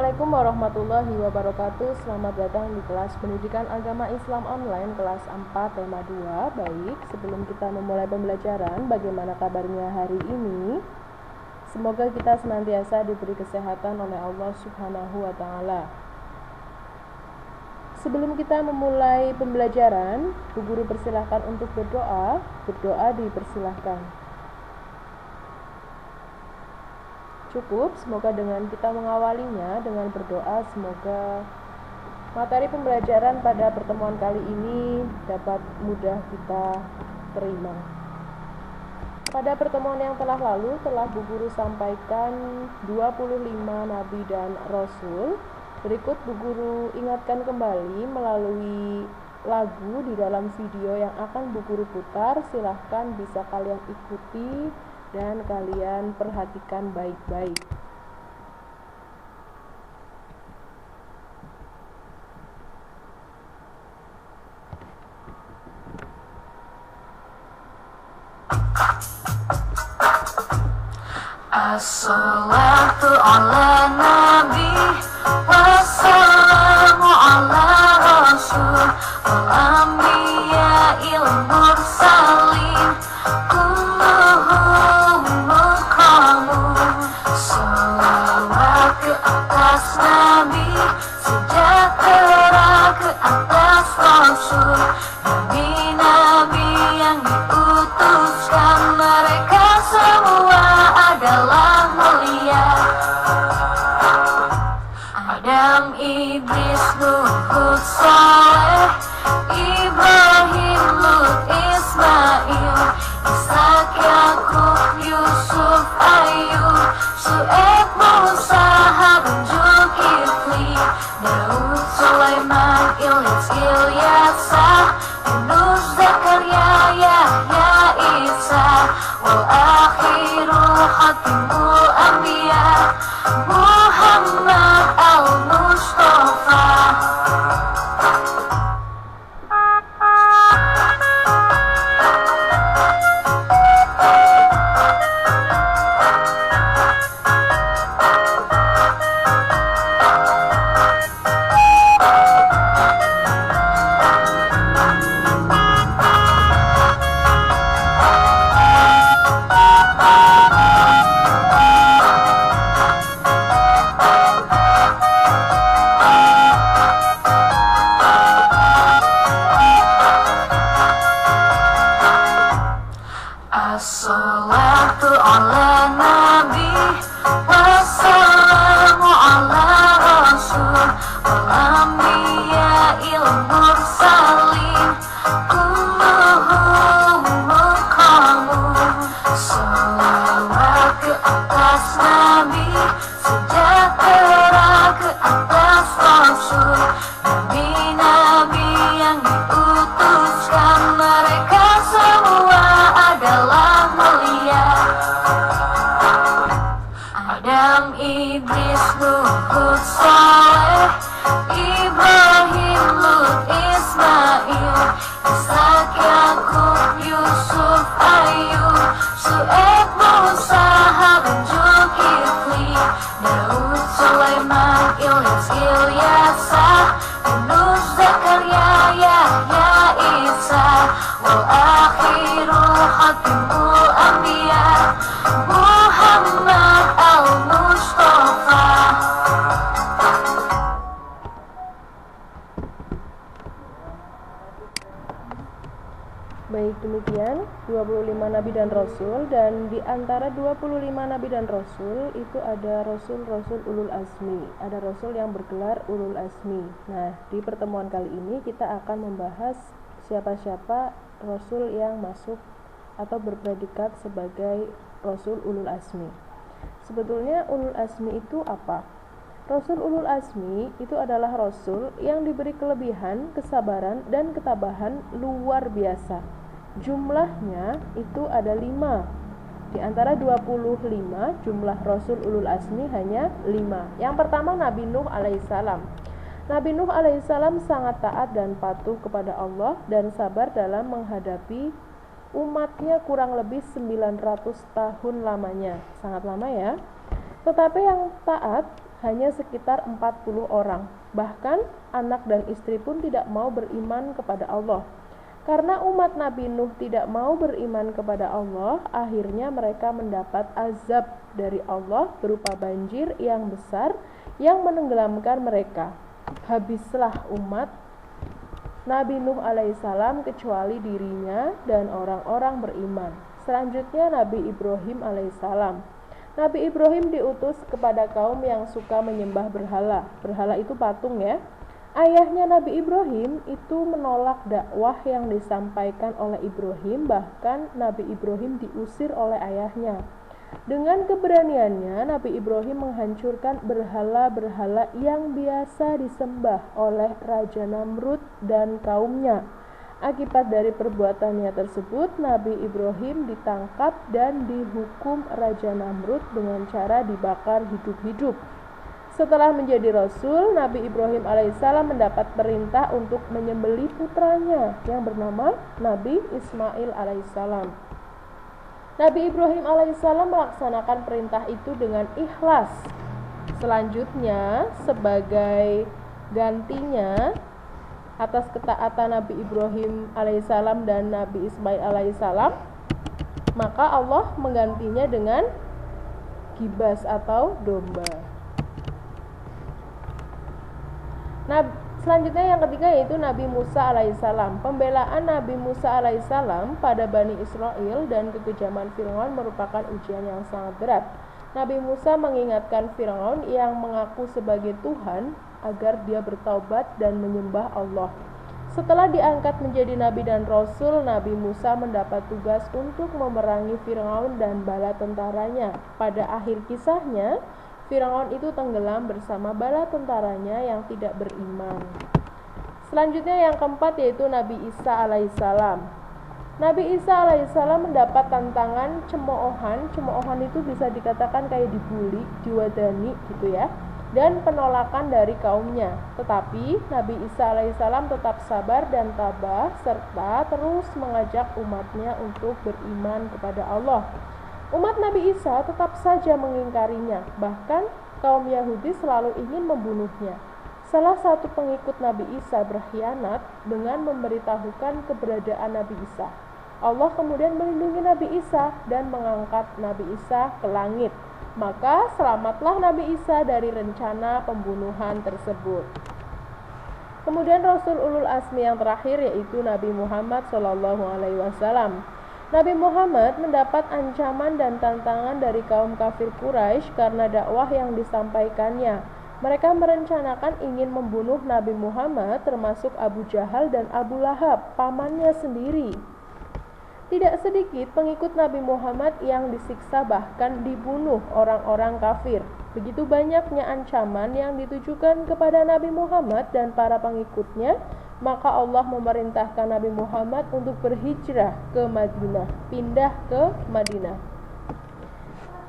Assalamualaikum warahmatullahi wabarakatuh. Selamat datang di kelas Pendidikan Agama Islam Online kelas 4 tema 2. Baik, sebelum kita memulai pembelajaran, bagaimana kabarnya hari ini? Semoga kita senantiasa diberi kesehatan oleh Allah Subhanahu wa taala. Sebelum kita memulai pembelajaran, Bu Guru persilahkan untuk berdoa. Berdoa dipersilahkan. Cukup, semoga dengan kita mengawalinya dengan berdoa, semoga materi pembelajaran pada pertemuan kali ini dapat mudah kita terima. Pada pertemuan yang telah lalu, telah Bu Guru sampaikan 25 Nabi dan Rasul. Berikut Bu Guru ingatkan kembali melalui lagu di dalam video yang akan Bu Guru putar. Silahkan bisa kalian ikuti dan kalian perhatikan baik-baik. As-salatu ala nabi wassalamu ala rasul wal anbiya'il mursalin kulluhum mukramun. Salawat ke atas nabi, sejahtera ke atas rasul, nabi-nabi yang diutuskan, mereka semua adalah mulia. Adam, Idris, Nuh, Hud, Saleh, Ibrahim, Lut, Ismail, Ishak, Yakub, Yusuf, Ayub, Syuaib, Musa, Harun, Zulkifli, Daud, Sulaiman, Ilyas, Ilyasa, Yunus, Zakaria, Yahya, Isa, wal akhirul khatimul anbiya, Muhammad al-Mustafa. As-salatu ala nabi wassalamu ala rasul wal anbiya'il mursalin kulluhum mukramun. Salawat ke atas nabi, sejahtera ke atas rasul, nabi-nabi yang diutuskan, mereka semua adalah mulia. Adam, Idris, Nuh, Hud, Saleh, Ibrahim, Lut, Ismail, Ishak, Yakub, Yusuf, Ayub, Syuaib, Musa, Harun, Zulkifli, Daud, Sulaiman, Ilyas, Ilyasa, Yunus, Zakaria, Yahya, Isa, wal akhirul khatimul anbiya, Muhammad al-Mustafa. Baik, demikian 25 Nabi dan Rasul, dan di antara 25 Nabi dan Rasul itu ada Rasul-Rasul Ulul Azmi, ada Rasul yang bergelar Ulul Azmi. Nah, di pertemuan kali ini kita akan membahas siapa-siapa Rasul yang masuk atau berpredikat sebagai Rasul Ulul Azmi. Sebetulnya Ulul Azmi itu apa? Rasul Ulul Azmi itu adalah Rasul yang diberi kelebihan, kesabaran, dan ketabahan luar biasa. Jumlahnya itu ada 5. Di antara 25 jumlah Rasul Ulul Azmi hanya 5. Yang pertama Nabi Nuh alaihissalam. Nabi Nuh alaihissalam sangat taat dan patuh kepada Allah dan sabar dalam menghadapi umatnya kurang lebih 900 tahun lamanya. Sangat lama ya. Tetapi yang taat hanya sekitar 40 orang. Bahkan anak dan istri pun tidak mau beriman kepada Allah. Karena umat Nabi Nuh tidak mau beriman kepada Allah, akhirnya mereka mendapat azab dari Allah berupa banjir yang besar yang menenggelamkan mereka. Habislah umat Nabi Nuh alaihissalam kecuali dirinya dan orang-orang beriman. Selanjutnya Nabi Ibrahim alaihissalam. Nabi Ibrahim diutus kepada kaum yang suka menyembah berhala. Berhala itu patung ya. Ayahnya Nabi Ibrahim itu menolak dakwah yang disampaikan oleh Ibrahim, bahkan Nabi Ibrahim diusir oleh ayahnya. Dengan keberaniannya, Nabi Ibrahim menghancurkan berhala-berhala yang biasa disembah oleh Raja Namrud dan kaumnya. Akibat dari perbuatannya tersebut, Nabi Ibrahim ditangkap dan dihukum Raja Namrud dengan cara dibakar hidup-hidup. Setelah menjadi Rasul, Nabi Ibrahim alaihissalam mendapat perintah untuk menyembelih putranya yang bernama Nabi Ismail alaihissalam. Nabi Ibrahim alaihissalam melaksanakan perintah itu dengan ikhlas. Selanjutnya, sebagai gantinya atas ketaatan Nabi Ibrahim alaihissalam dan Nabi Ismail alaihissalam, maka Allah menggantinya dengan gibas atau domba. Selanjutnya yang ketiga yaitu Nabi Musa alaihissalam. Pembelaan Nabi Musa alaihissalam pada Bani Israel dan kekejaman Fir'aun merupakan ujian yang sangat berat. Nabi Musa mengingatkan Fir'aun yang mengaku sebagai Tuhan agar dia bertaubat dan menyembah Allah. Setelah diangkat menjadi Nabi dan Rasul, Nabi Musa mendapat tugas untuk memerangi Fir'aun dan bala tentaranya. Pada akhir kisahnya, Fir'aun itu tenggelam bersama bala tentaranya yang tidak beriman. Selanjutnya yang keempat yaitu Nabi Isa alaihissalam. Nabi Isa alaihissalam mendapat tantangan cemoohan. Cemoohan itu bisa dikatakan kayak dibully, diwadani gitu ya, dan penolakan dari kaumnya. Tetapi Nabi Isa alaihissalam tetap sabar dan tabah serta terus mengajak umatnya untuk beriman kepada Allah. Umat Nabi Isa tetap saja mengingkarinya, bahkan kaum Yahudi selalu ingin membunuhnya. Salah satu pengikut Nabi Isa berkhianat dengan memberitahukan keberadaan Nabi Isa. Allah kemudian melindungi Nabi Isa dan mengangkat Nabi Isa ke langit. Maka selamatlah Nabi Isa dari rencana pembunuhan tersebut. Kemudian Rasul Ulul Azmi yang terakhir yaitu Nabi Muhammad SAW. Nabi Muhammad mendapat ancaman dan tantangan dari kaum kafir Quraisy karena dakwah yang disampaikannya. Mereka merencanakan ingin membunuh Nabi Muhammad, termasuk Abu Jahal dan Abu Lahab, pamannya sendiri. Tidak sedikit pengikut Nabi Muhammad yang disiksa bahkan dibunuh orang-orang kafir. Begitu banyaknya ancaman yang ditujukan kepada Nabi Muhammad dan para pengikutnya, maka Allah memerintahkan Nabi Muhammad untuk berhijrah ke Madinah, pindah ke Madinah.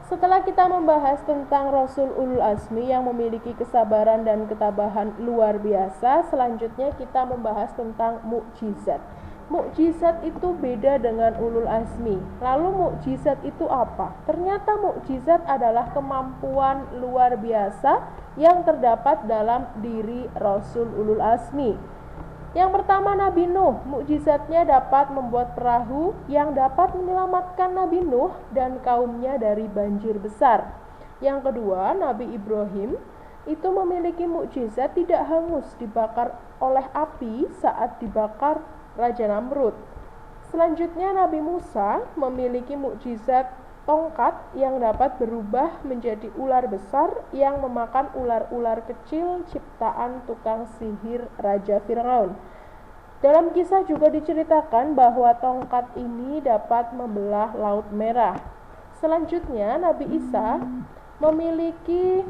Setelah kita membahas tentang Rasul Ulul Azmi yang memiliki kesabaran dan ketabahan luar biasa, selanjutnya kita membahas tentang mukjizat. Mukjizat itu beda dengan Ulul Azmi. Lalu mukjizat itu apa? Ternyata mukjizat adalah kemampuan luar biasa yang terdapat dalam diri Rasul Ulul Azmi. Yang pertama Nabi Nuh, mukjizatnya dapat membuat perahu yang dapat menyelamatkan Nabi Nuh dan kaumnya dari banjir besar. Yang kedua, Nabi Ibrahim itu memiliki mukjizat tidak hangus dibakar oleh api saat dibakar Raja Namrud. Selanjutnya Nabi Musa memiliki mukjizat tongkat yang dapat berubah menjadi ular besar yang memakan ular-ular kecil ciptaan tukang sihir Raja Fir'aun. Dalam kisah juga diceritakan bahwa tongkat ini dapat membelah Laut Merah. Selanjutnya Nabi Isa memiliki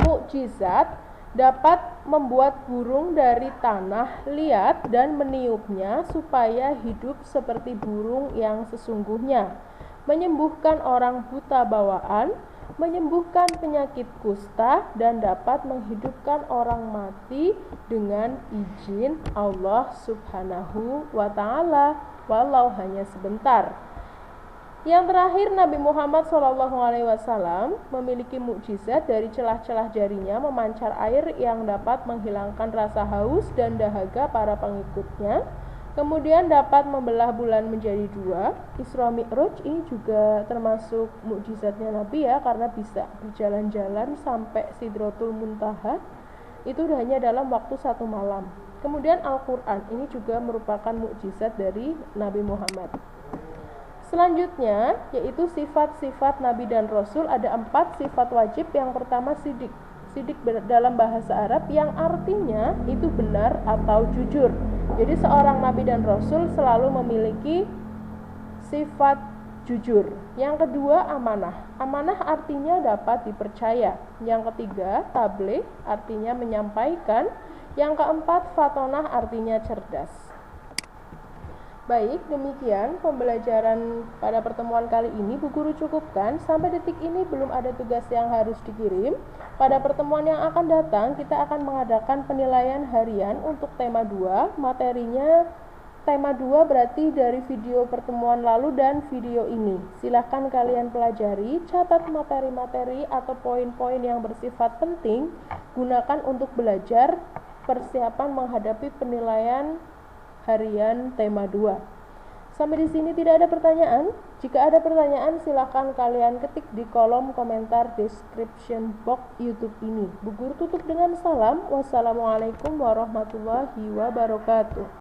mukjizat dapat membuat burung dari tanah liat dan meniupnya supaya hidup seperti burung yang sesungguhnya, menyembuhkan orang buta bawaan, menyembuhkan penyakit kusta, dan dapat menghidupkan orang mati dengan izin Allah Subhanahu wa ta'ala, walau hanya sebentar. Yang terakhir, Nabi Muhammad SAW memiliki mukjizat dari celah-celah jarinya memancar air yang dapat menghilangkan rasa haus dan dahaga para pengikutnya. Kemudian dapat membelah bulan menjadi dua. Isra Mi'raj ini juga termasuk mukjizatnya Nabi ya, karena bisa berjalan-jalan sampai Sidratul Muntaha itu hanya dalam waktu 1 malam. Kemudian Al-Quran ini juga merupakan mukjizat dari Nabi Muhammad. Selanjutnya yaitu sifat-sifat Nabi dan Rasul. Ada 4 sifat wajib. Yang pertama sidik. Sidik dalam bahasa Arab yang artinya itu benar atau jujur. Jadi seorang Nabi dan Rasul selalu memiliki sifat jujur. Yang kedua amanah. Amanah artinya dapat dipercaya. Yang ketiga tabligh artinya menyampaikan. Yang keempat fatonah artinya cerdas. Baik, demikian pembelajaran pada pertemuan kali ini. Bu Guru cukupkan. Sampai detik ini belum ada tugas yang harus dikirim. Pada pertemuan yang akan datang, kita akan mengadakan penilaian harian untuk tema 2. Materinya tema 2 berarti dari video pertemuan lalu dan video ini. Silahkan kalian pelajari, catat materi-materi atau poin-poin yang bersifat penting. Gunakan untuk belajar persiapan menghadapi penilaian harian tema 2. Sampai di sini tidak ada pertanyaan. Jika ada pertanyaan silakan kalian ketik di kolom komentar description box YouTube ini. Bu Guru tutup dengan salam. Wassalamualaikum warahmatullahi wabarakatuh.